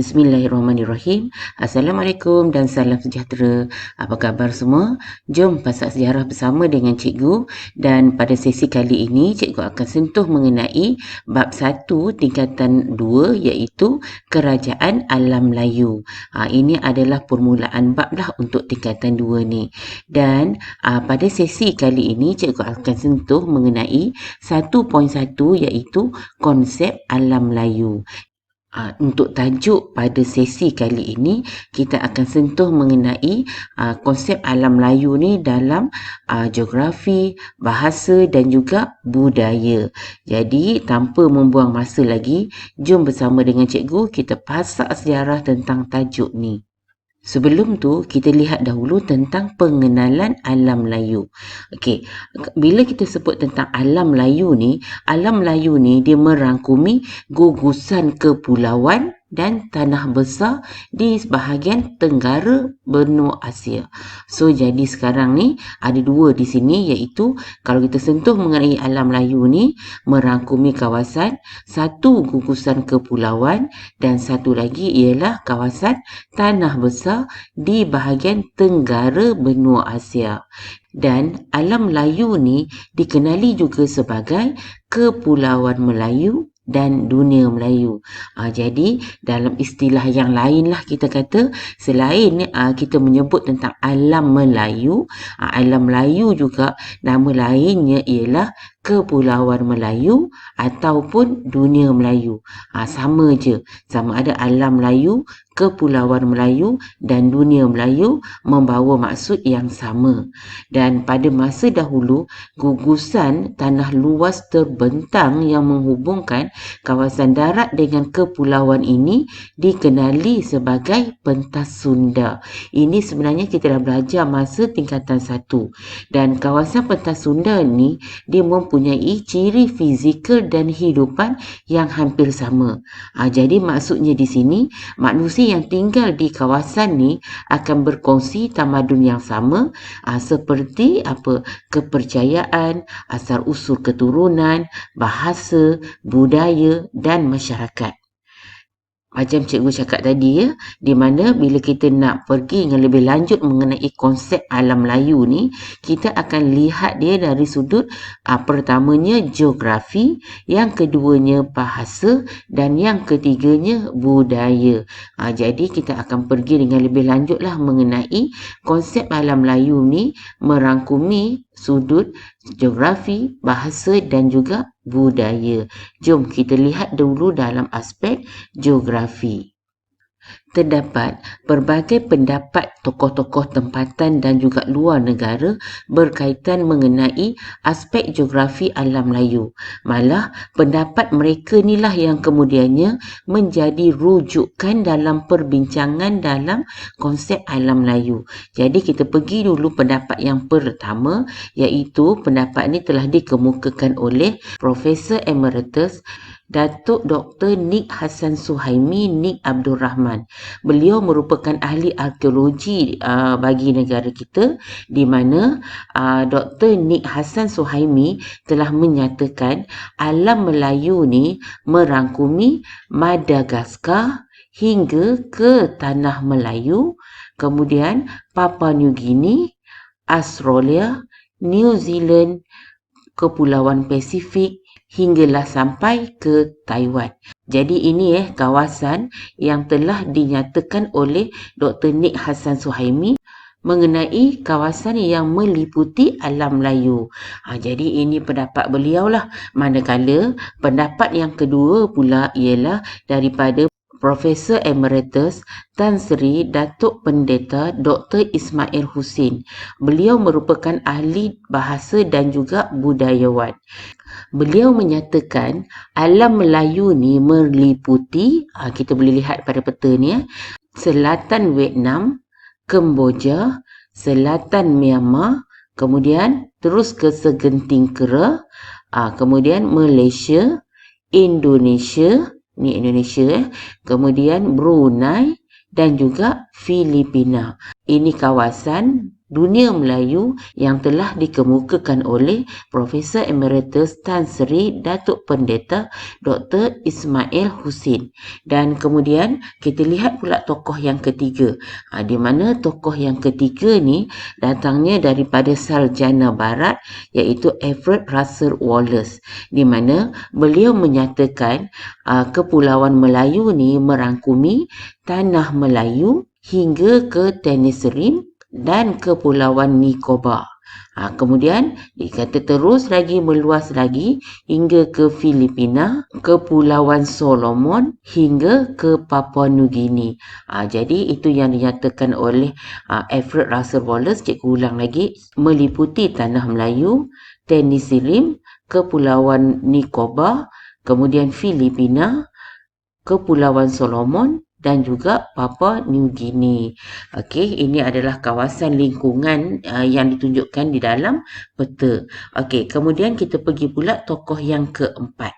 Bismillahirrahmanirrahim. Assalamualaikum dan salam sejahtera. Apa khabar semua? Jom pasak sejarah bersama dengan cikgu, dan pada sesi kali ini cikgu akan sentuh mengenai bab 1 tingkatan 2 iaitu Kerajaan Alam Melayu. Ini adalah permulaan bab lah untuk tingkatan 2 ni. Dan pada sesi kali ini cikgu akan sentuh mengenai 1.1 iaitu konsep alam Melayu. Untuk tajuk pada sesi kali ini, kita akan sentuh mengenai konsep alam Melayu ni dalam geografi, bahasa dan juga budaya. Jadi, tanpa membuang masa lagi, jom bersama dengan cikgu kita pasak sejarah tentang tajuk ni. Sebelum tu, kita lihat dahulu tentang pengenalan alam Melayu. Okey, bila kita sebut tentang alam Melayu ni dia merangkumi gugusan kepulauan dan tanah besar di bahagian tenggara benua Asia. So, jadi sekarang ni ada dua di sini, iaitu kalau kita sentuh mengenai alam Melayu ni merangkumi kawasan satu gugusan kepulauan dan satu lagi ialah kawasan tanah besar di bahagian tenggara benua Asia. Dan alam Melayu ni dikenali juga sebagai Kepulauan Melayu dan dunia Melayu. Jadi dalam istilah yang lain lah kita kata, selain kita menyebut tentang alam Melayu, alam Melayu juga nama lainnya ialah Kepulauan Melayu ataupun dunia Melayu. Sama je, sama ada alam Melayu, Kepulauan Melayu dan dunia Melayu membawa maksud yang sama. Dan pada masa dahulu, gugusan tanah luas terbentang yang menghubungkan kawasan darat dengan kepulauan ini dikenali sebagai pentas Sunda. Ini sebenarnya kita dah belajar masa tingkatan 1. Dan kawasan pentas Sunda ni dia mempunyai ciri fizikal dan hidupan yang hampir sama. Jadi maksudnya di sini manusia yang tinggal di kawasan ni akan berkongsi tamadun yang sama, seperti kepercayaan, asal-usul keturunan, bahasa, budaya dan masyarakat. Macam cikgu cakap tadi di mana bila kita nak pergi dengan lebih lanjut mengenai konsep alam Melayu ni, kita akan lihat dia dari sudut pertamanya geografi, yang keduanya bahasa dan yang ketiganya budaya. Jadi kita akan pergi dengan lebih lanjutlah mengenai konsep alam Melayu ni merangkumi sudut geografi, bahasa dan juga budaya. Jom kita lihat dulu dalam aspek geografi. Terdapat berbagai pendapat tokoh-tokoh tempatan dan juga luar negara berkaitan mengenai aspek geografi alam Melayu. Malah pendapat mereka inilah yang kemudiannya menjadi rujukan dalam perbincangan dalam konsep alam Melayu. Jadi kita pergi dulu pendapat yang pertama, iaitu pendapat ini telah dikemukakan oleh Profesor Emeritus Datuk Dr. Nik Hassan Suhaimi Nik Abdul Rahman. Beliau merupakan ahli arkeologi bagi negara kita, di mana Dr. Nik Hassan Suhaimi telah menyatakan alam Melayu ni merangkumi Madagaskar hingga ke Tanah Melayu, kemudian Papua New Guinea, Australia, New Zealand, Kepulauan Pasifik, hinggalah sampai ke Taiwan. Jadi ini kawasan yang telah dinyatakan oleh Dr. Nik Hassan Suhaimi mengenai kawasan yang meliputi alam Melayu. Jadi ini pendapat beliau lah. Manakala pendapat yang kedua pula ialah daripada Profesor Emeritus Tan Sri Datuk Pendeta Dr. Ismail Husin. Beliau merupakan ahli bahasa dan juga budayawan. Beliau menyatakan alam Melayu ni meliputi, kita boleh lihat pada peta ni, selatan Vietnam, Kemboja, selatan Myanmar, kemudian terus ke segenting Kera, kemudian Malaysia, Indonesia, ni Indonesia, kemudian Brunei dan juga Filipina. Ini kawasan dunia Melayu yang telah dikemukakan oleh Profesor Emeritus Tan Sri Datuk Pendeta Dr. Ismail Husin. Dan kemudian kita lihat pula tokoh yang ketiga, di mana tokoh yang ketiga ni datangnya daripada Sarjana Barat, iaitu Alfred Russel Wallace, di mana beliau menyatakan Kepulauan Melayu ni merangkumi Tanah Melayu hingga ke Tenasserim dan Kepulauan Nicobar. Kemudian dikata terus lagi meluas lagi hingga ke Filipina, Kepulauan Solomon hingga ke Papua Nugini. Jadi itu yang dinyatakan oleh Alfred Russel Wallace. Cikgu ulang lagi, meliputi Tanah Melayu, Tenasserim, Kepulauan Nicobar, kemudian Filipina, Kepulauan Solomon dan juga Papua New Guinea. Okey, ini adalah kawasan lingkungan yang ditunjukkan di dalam peta. Okey, kemudian kita pergi pula tokoh yang keempat.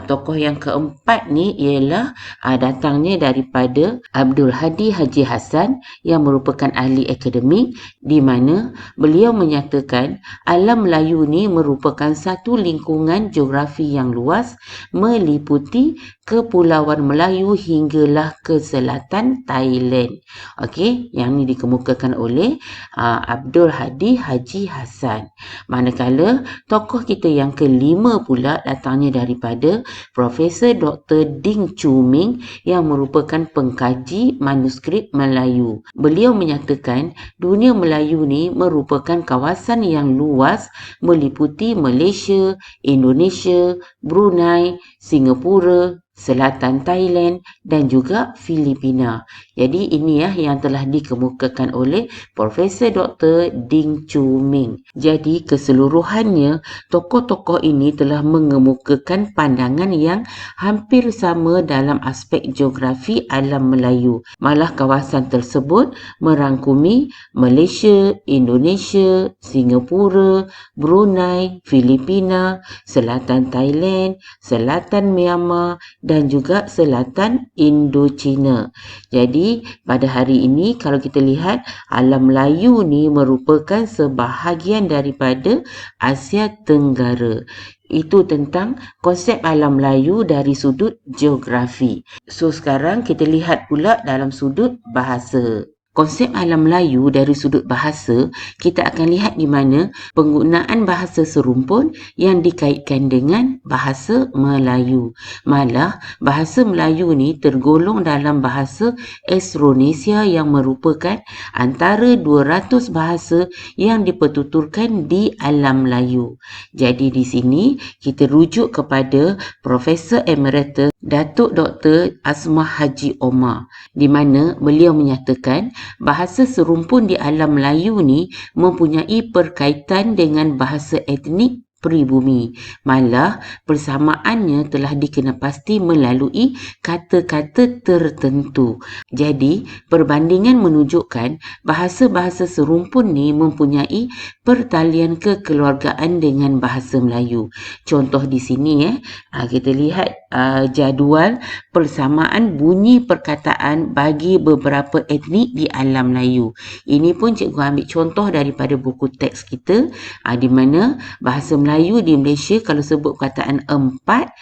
Tokoh yang keempat ni ialah datangnya daripada Abdul Hadi Haji Hassan yang merupakan ahli akademik, di mana beliau menyatakan alam Melayu ni merupakan satu lingkungan geografi yang luas meliputi Kepulauan Melayu hinggalah ke selatan Thailand. Okey, yang ni dikemukakan oleh Abdul Hadi Haji Hassan. Manakala tokoh kita yang kelima pula datangnya daripada Profesor Dr. Ding Chu Ming yang merupakan pengkaji manuskrip Melayu. Beliau menyatakan dunia Melayu ni merupakan kawasan yang luas meliputi Malaysia, Indonesia, Brunei, Singapura, selatan Thailand dan juga Filipina. Jadi ini yang telah dikemukakan oleh Profesor Dr. Ding Chu Ming. Jadi keseluruhannya tokoh-tokoh ini telah mengemukakan pandangan yang hampir sama dalam aspek geografi alam Melayu. Malah kawasan tersebut merangkumi Malaysia, Indonesia, Singapura, Brunei, Filipina, selatan Thailand, selatan Myanmar dan juga selatan Indochina. Jadi pada hari ini kalau kita lihat alam Melayu ni merupakan sebahagian daripada Asia Tenggara. Itu tentang konsep alam Melayu dari sudut geografi. So sekarang kita lihat pula dalam sudut bahasa. Konsep alam Melayu dari sudut bahasa, kita akan lihat di mana penggunaan bahasa serumpun yang dikaitkan dengan bahasa Melayu. Malah, bahasa Melayu ni tergolong dalam bahasa Austronesia yang merupakan antara 200 bahasa yang dipertuturkan di alam Melayu. Jadi di sini kita rujuk kepada Profesor Emeritus Datuk Dr. Asmah Haji Omar, di mana beliau menyatakan bahasa serumpun di alam Melayu ni mempunyai perkaitan dengan bahasa etnik peribumi. Malah persamaannya telah dikenapasti melalui kata-kata tertentu. Jadi perbandingan menunjukkan bahasa-bahasa serumpun ni mempunyai pertalian kekeluargaan dengan bahasa Melayu. Contoh di sini kita lihat jadual persamaan bunyi perkataan bagi beberapa etnik di alam Melayu. Ini pun cikgu ambil contoh daripada buku teks kita, di mana bahasa Melayu di Malaysia kalau sebut perkataan empat,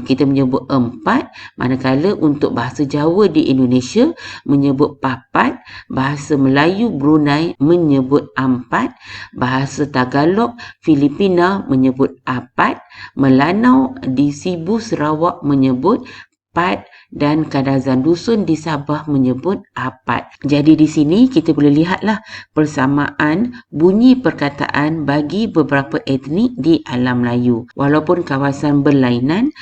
kita menyebut empat, manakala untuk bahasa Jawa di Indonesia menyebut papat, bahasa Melayu Brunei menyebut ampat, bahasa Tagalog Filipina menyebut apat, Melanau di Sibu Sarawak menyebut pat dan Kadazan Dusun di Sabah menyebut apat. Jadi di sini kita boleh lihatlah persamaan bunyi perkataan bagi beberapa etnik di alam Melayu. Walaupun kawasan berlainan,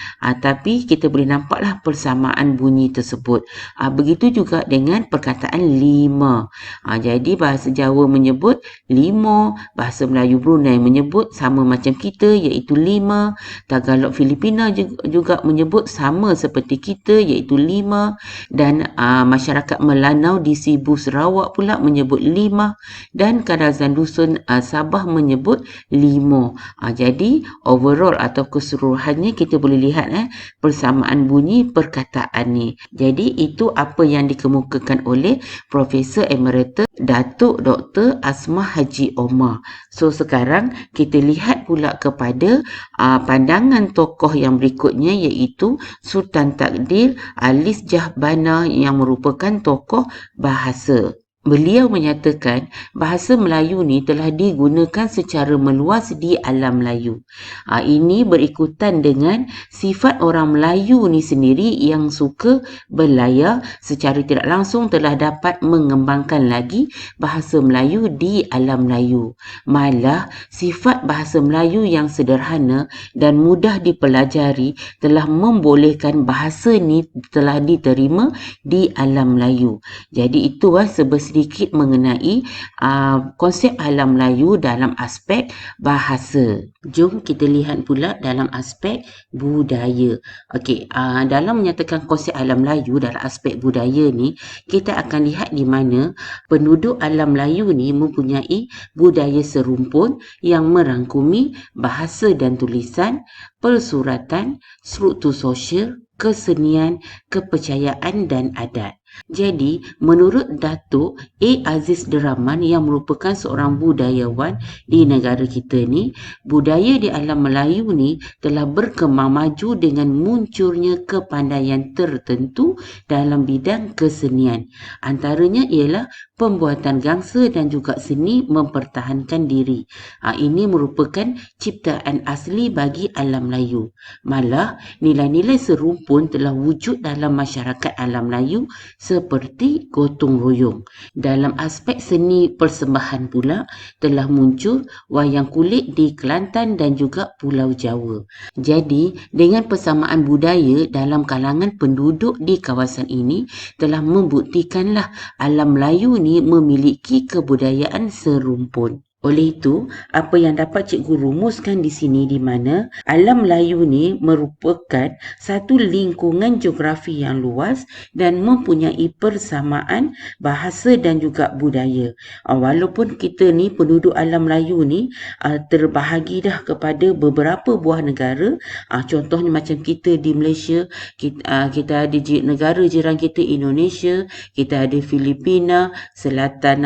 tapi kita boleh nampaklah persamaan bunyi tersebut. Begitu juga dengan perkataan lima. Jadi bahasa Jawa menyebut lima, bahasa Melayu Brunei menyebut sama macam kita iaitu lima, Tagalog Filipina juga menyebut sama seperti kita iaitu 5, dan masyarakat Melanau di Sibu Sarawak pula menyebut 5, dan Kadazan Dusun Sabah menyebut 5. Jadi overall atau keseluruhannya kita boleh lihat persamaan bunyi perkataan ni. Jadi itu apa yang dikemukakan oleh Profesor Emeritus Datuk Dr. Asmah Haji Omar. So sekarang kita lihat pula kepada pandangan tokoh yang berikutnya, iaitu Sultan Takdir Alis Jahbana yang merupakan tokoh bahasa. Beliau menyatakan bahasa Melayu ni telah digunakan secara meluas di alam Melayu. Ini berikutan dengan sifat orang Melayu ni sendiri yang suka berlayar, secara tidak langsung telah dapat mengembangkan lagi bahasa Melayu di alam Melayu. Malah sifat bahasa Melayu yang sederhana dan mudah dipelajari telah membolehkan bahasa ni telah diterima di alam Melayu. Jadi itu sedikit mengenai konsep alam Melayu dalam aspek bahasa. Jom kita lihat pula dalam aspek budaya. Okey, dalam menyatakan konsep alam Melayu dalam aspek budaya ni, kita akan lihat di mana penduduk alam Melayu ni mempunyai budaya serumpun yang merangkumi bahasa dan tulisan, persuratan, struktur sosial, kesenian, kepercayaan dan adat. Jadi, menurut Datuk A. Aziz Deraman yang merupakan seorang budayawan di negara kita ni, budaya di alam Melayu ni telah berkembang maju dengan munculnya kepandaian tertentu dalam bidang kesenian. Antaranya ialah pembuatan gangsa dan juga seni mempertahankan diri. Ini merupakan ciptaan asli bagi alam Melayu. Malah, nilai-nilai serumpun telah wujud dalam masyarakat alam Melayu seperti gotong royong. Dalam aspek seni persembahan pula telah muncul wayang kulit di Kelantan dan juga Pulau Jawa. Jadi, dengan persamaan budaya dalam kalangan penduduk di kawasan ini telah membuktikanlah alam Melayu ni memiliki kebudayaan serumpun. Oleh itu, apa yang dapat cikgu rumuskan di sini di mana alam Melayu ni merupakan satu lingkungan geografi yang luas dan mempunyai persamaan bahasa dan juga budaya. Walaupun kita ni penduduk alam Melayu ni terbahagi dah kepada beberapa buah negara, contohnya macam kita di Malaysia, kita ada negara jiran kita Indonesia, kita ada Filipina, Selatan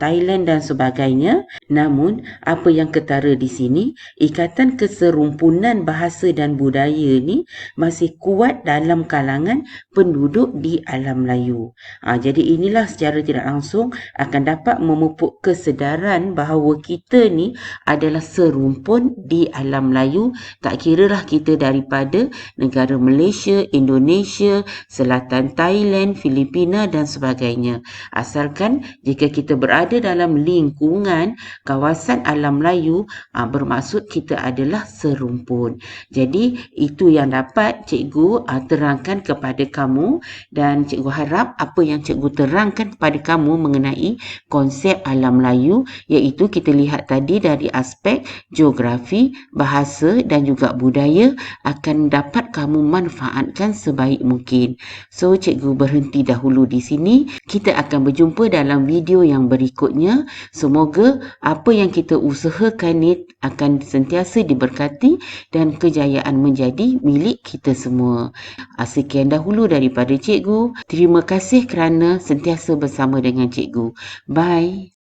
Thailand dan sebagainya. Namun, apa yang ketara di sini, ikatan keserumpunan bahasa dan budaya ni masih kuat dalam kalangan penduduk di alam Melayu. Jadi inilah secara tidak langsung akan dapat memupuk kesedaran bahawa kita ni adalah serumpun di alam Melayu, tak kiralah kita daripada negara Malaysia, Indonesia, Selatan Thailand, Filipina dan sebagainya. Asalkan jika kita berada dalam lingkungan kawasan alam Melayu, bermaksud kita adalah serumpun. Jadi itu yang dapat cikgu terangkan kepada kamu, dan cikgu harap apa yang cikgu terangkan kepada kamu mengenai konsep alam Melayu, iaitu kita lihat tadi dari aspek geografi, bahasa dan juga budaya, akan dapat kamu manfaatkan sebaik mungkin. So cikgu berhenti dahulu di sini. Kita akan berjumpa dalam video yang berikutnya. Semoga apa yang kita usahakan ni akan sentiasa diberkati dan kejayaan menjadi milik kita semua. Sekian dahulu daripada cikgu. Terima kasih kerana sentiasa bersama dengan cikgu. Bye.